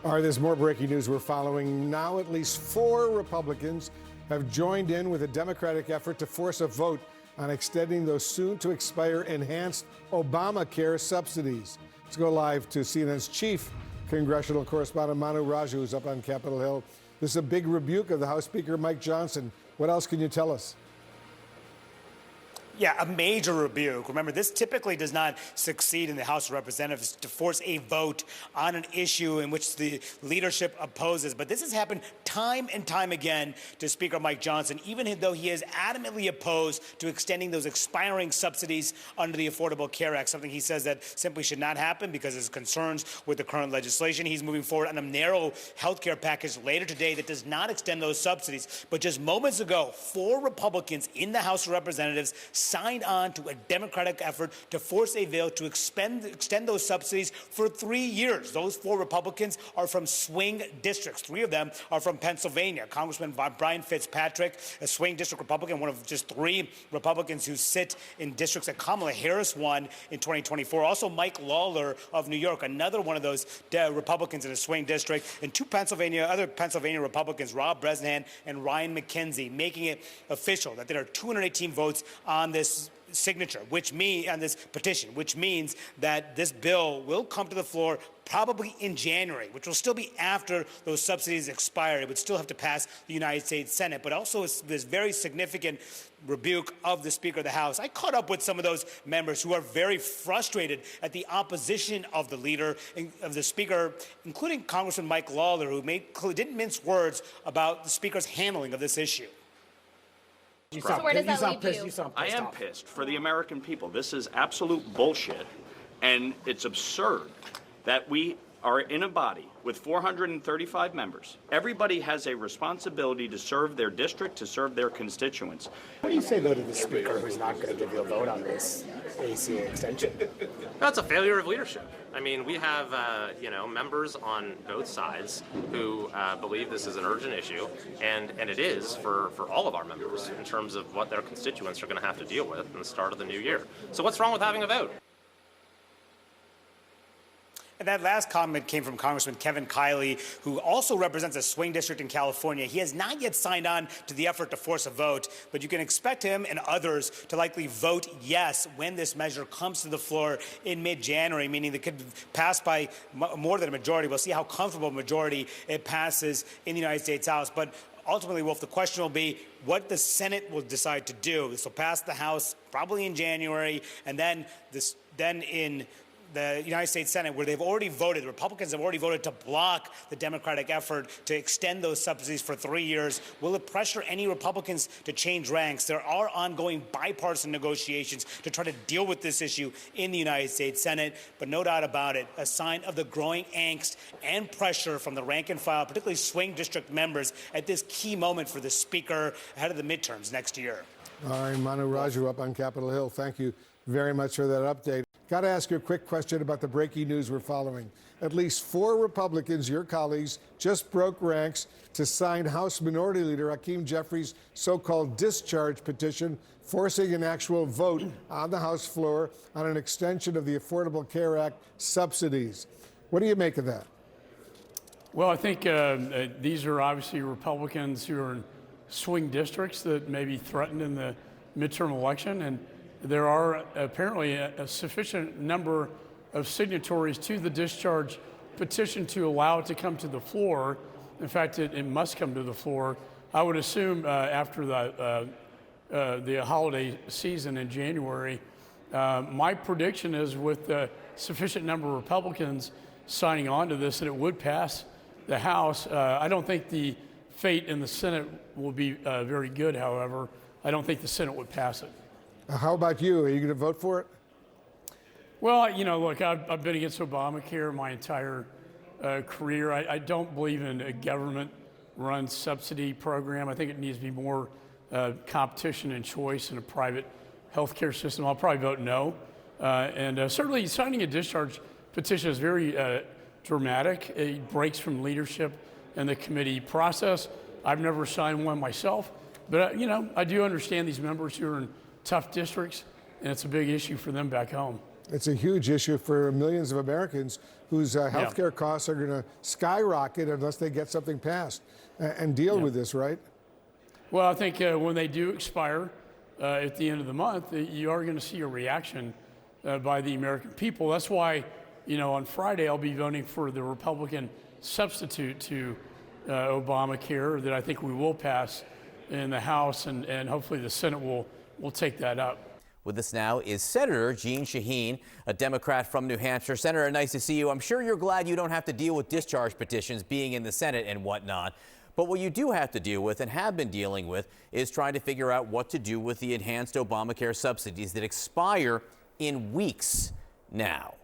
All right, there's more breaking news we're following now. At least 4 Republicans have joined in with a Democratic effort to force a vote on extending those soon-to-expire enhanced Obamacare subsidies. Let's go live to CNN's chief congressional correspondent, Manu Raju, who's up on Capitol Hill. This is a big rebuke of the House Speaker, Mike Johnson. What else can you tell us? Yeah, a major rebuke. Remember, this typically does not succeed in the House of Representatives to force a vote on an issue in which the leadership opposes. But this has happened time and time again to Speaker Mike Johnson, even though he is adamantly opposed to extending those expiring subsidies under the Affordable Care Act, something he says that simply should not happen because of his concerns with the current legislation. He's moving forward on a narrow health care package later today that does not extend those subsidies. But just moments ago, 4 Republicans in the House of Representatives signed on to a Democratic effort to force a bill to extend those subsidies for 3 years. Those 4 Republicans are from swing districts. 3 of them are from Pennsylvania. Congressman Brian Fitzpatrick, a swing district Republican, one of just 3 Republicans who sit in districts that Kamala Harris won in 2024. Also, Mike Lawler of New York, another one of those Republicans in a swing district, and 2 other Pennsylvania Republicans, Rob Bresnahan and Ryan McKenzie, making it official that there are 218 votes on this signature, on this petition, which means that this bill will come to the floor probably in January, which will still be after those subsidies expire. It would still have to pass the United States Senate, but also this very significant rebuke of the Speaker of the House. I caught up with some of those members who are very frustrated at the opposition of the leader, of the Speaker, including Congressman Mike Lawler, who didn't mince words about the Speaker's handling of this issue. So where does that leave you? I am pissed for the American people. This is absolute bullshit, and it's absurd that we are in a body with 435 members. Everybody has a responsibility to serve their district, to serve their constituents. What do you say, though, to the Speaker who's not going to give you a vote on this ACA extension? That's a failure of leadership. I mean, we have, members on both sides who believe this is an urgent issue, and it is for all of our members in terms of what their constituents are going to have to deal with in the start of the new year. So what's wrong with having a vote? And that last comment came from Congressman Kevin Kiley, who also represents a swing district in California. He has not yet signed on to the effort to force a vote, but you can expect him and others to likely vote yes when this measure comes to the floor in mid-January, meaning it could pass by more than a majority. We'll see how comfortable a majority it passes in the United States House. But ultimately, Wolf, the question will be what the Senate will decide to do. This will pass the House probably in January, and then in the United States Senate, where they've already voted, the Republicans have already voted to block the Democratic effort to extend those subsidies for 3 years. Will it pressure any Republicans to change ranks? There are ongoing bipartisan negotiations to try to deal with this issue in the United States Senate, but no doubt about it, a sign of the growing angst and pressure from the rank and file, particularly swing district members, at this key moment for the Speaker ahead of the midterms next year. All right, Manu Raju up on Capitol Hill. Thank you very much for that update. Got to ask you a quick question about the breaking news we're following. At least 4 Republicans, your colleagues, just broke ranks to sign House Minority Leader Hakeem Jeffries' so-called discharge petition, forcing an actual vote on the House floor on an extension of the Affordable Care Act subsidies. What do you make of that? Well, I think these are obviously Republicans who are in swing districts that may be threatened in the midterm election, and there are apparently a sufficient number of signatories to the discharge petition to allow it to come to the floor. In fact, it must come to the floor. I would assume after the holiday season in January. My prediction is with a sufficient number of Republicans signing on to this, that it would pass the House. I don't think the fate in the Senate will be very good, however. I don't think the Senate would pass it. How about you? Are you going to vote for it? Well, look, I've been against Obamacare my entire career. I don't believe in a government-run subsidy program. I think it needs to be more competition and choice in a private healthcare system. I'll probably vote no. And certainly signing a discharge petition is very dramatic. It breaks from leadership and the committee process. I've never signed one myself, but I do understand these members who are in tough districts, and it's a big issue for them back home. It's a huge issue for millions of Americans whose health care costs are going to skyrocket unless they get something passed and deal with this, right? Well, I think when they do expire at the end of the month, you are going to see a reaction by the American people. That's why, on Friday I'll be voting for the Republican substitute to Obamacare that I think we will pass in the House, and hopefully the Senate will take that up. With us now is Senator Jeanne Shaheen, a Democrat from New Hampshire. Senator, nice to see you. I'm sure you're glad you don't have to deal with discharge petitions being in the Senate and whatnot. But what you do have to deal with and have been dealing with is trying to figure out what to do with the enhanced Obamacare subsidies that expire in weeks now.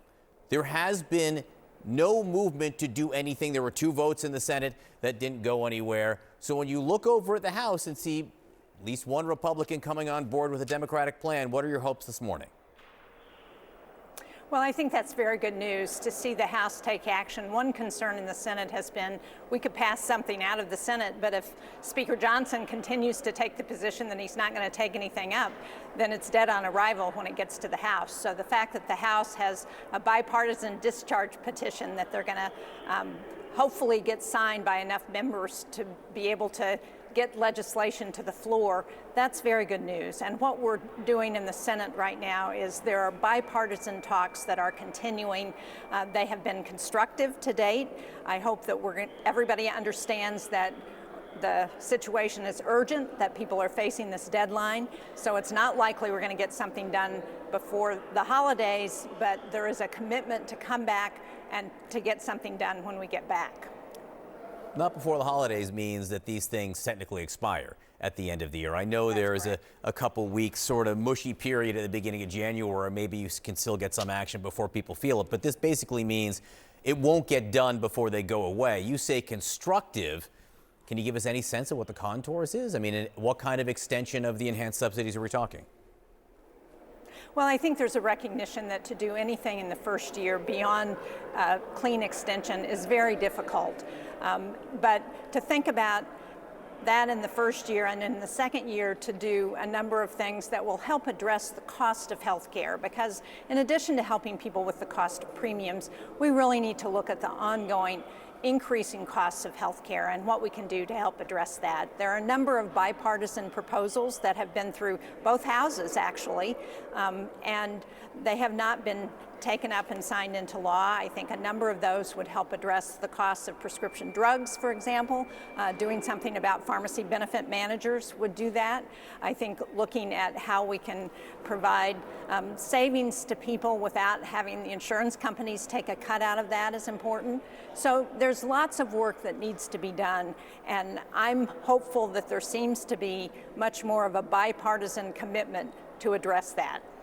There has been no movement to do anything. There were 2 votes in the Senate that didn't go anywhere. So when you look over at the House and see at least one Republican coming on board with a Democratic plan, what are your hopes this morning? Well, I think that's very good news to see the House take action. One concern in the Senate has been we could pass something out of the Senate, but if Speaker Johnson continues to take the position that he's not going to take anything up, then it's dead on arrival when it gets to the House. So the fact that the House has a bipartisan discharge petition that they're going to hopefully get signed by enough members to be able to get legislation to the floor, that's very good news. And what we're doing in the Senate right now is there are bipartisan talks that are continuing. They have been constructive to date. I hope that everybody understands that the situation is urgent, that people are facing this deadline. So it's not likely we're going to get something done before the holidays, but there is a commitment to come back and to get something done when we get back. Not before the holidays means that these things technically expire at the end of the year. I know there is a couple weeks sort of mushy period at the beginning of January. Maybe you can still get some action before people feel it. But this basically means it won't get done before they go away. You say constructive. Can you give us any sense of what the contours is? I mean, what kind of extension of the enhanced subsidies are we talking? Well, I think there's a recognition that to do anything in the first year beyond clean extension is very difficult. But to think about that in the first year and in the second year to do a number of things that will help address the cost of health care, because in addition to helping people with the cost of premiums, we really need to look at the ongoing increasing costs of health care and what we can do to help address that. There are a number of bipartisan proposals that have been through both houses, actually, and they have not been taken up and signed into law. I think a number of those would help address the costs of prescription drugs, for example. Doing something about pharmacy benefit managers would do that. I think looking at how we can provide savings to people without having the insurance companies take a cut out of that is important. So there's lots of work that needs to be done, and I'm hopeful that there seems to be much more of a bipartisan commitment to address that.